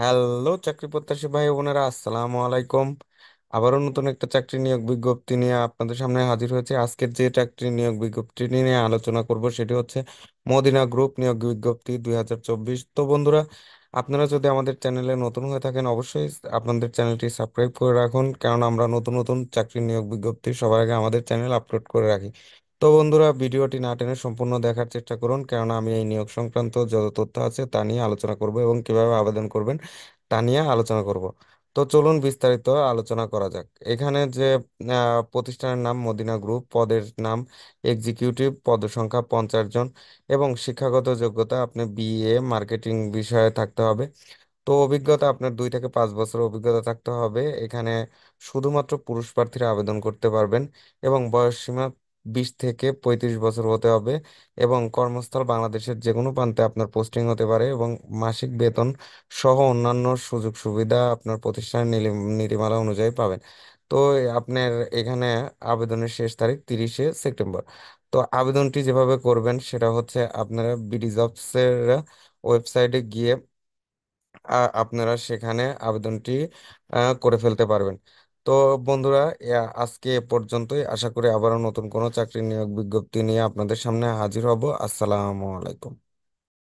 Hello চাকরি প্রত্যাশী ভাই বোনেরা, আসসালামু আলাইকুম। আবারও নতুন একটা চাকরি নিয়োগ বিজ্ঞপ্তি নিয়ে আপনাদের সামনে হাজির হয়েছে। আজকের যে চাকরি নিয়োগ বিজ্ঞপ্তি নিয়ে আলোচনা করব সেটি হচ্ছে মদিনা গ্রুপ নিয়োগ বিজ্ঞপ্তি 2024। তো বন্ধুরা, আপনারা যদি আমাদের চ্যানেলে নতুন হয়ে থাকেন অবশ্যই আপনাদের চ্যানেলটি সাবস্ক্রাইব করে রাখুন, কারণ আমরা নতুন নতুন চাকরি নিয়োগ বিজ্ঞপ্তি সবার আগে আমাদের চ্যানেল আপলোড করে রাখি। তো বন্ধুরা, ভিডিওটি না টেনে সম্পূর্ণ দেখার চেষ্টা করুন, কেননা আমি এই নিয়োগ সংক্রান্ত যত তথ্য আছে তা নিয়ে আলোচনা করব এবং কিভাবে আবেদন করবেন তা নিয়ে আলোচনা করব। তো চলুন বিস্তারিত আলোচনা করা যাক। এখানে যে প্রতিষ্ঠানের নাম মদিনা গ্রুপ, পদের নাম এক্সিকিউটিভ, পদসংখ্যা 50 জন এবং শিক্ষাগত যোগ্যতা আপনি বিএ মার্কেটিং বিষয়ে থাকতে হবে। তো অভিজ্ঞতা আপনার 2 থেকে 5 বছর অভিজ্ঞতা থাকতে হবে এখানে। শুধুমাত্র পুরুষ প্রার্থীরা আবেদন করতে পারবেন এবং বয়স সীমা 20 থেকে 35 বছর হতে হবে এবং কর্মস্থল বাংলাদেশের যে কোনো প্রান্তে আপনার পোস্টিং হতে পারে এবং মাসিক বেতন সহ অন্যান্য সুযোগ সুবিধা আপনার প্রতিষ্ঠানের নীতিমালা অনুযায়ী পাবেন। তো আপনার এখানে আবেদনের শেষ তারিখ 30শে সেপ্টেম্বর। তো আবেদনটি যেভাবে করবেন সেটা হচ্ছে আপনারা বিডি জবসের ওয়েবসাইটে গিয়ে আপনারা সেখানে আবেদনটি করে ফেলতে পারবেন। তো বন্ধুরা, আজকে এ পর্যন্তই। আশা করি আবারও নতুন কোনো চাকরি নিয়োগ বিজ্ঞপ্তি নিয়ে আপনাদের সামনে হাজির হব। আসসালামু আলাইকুম।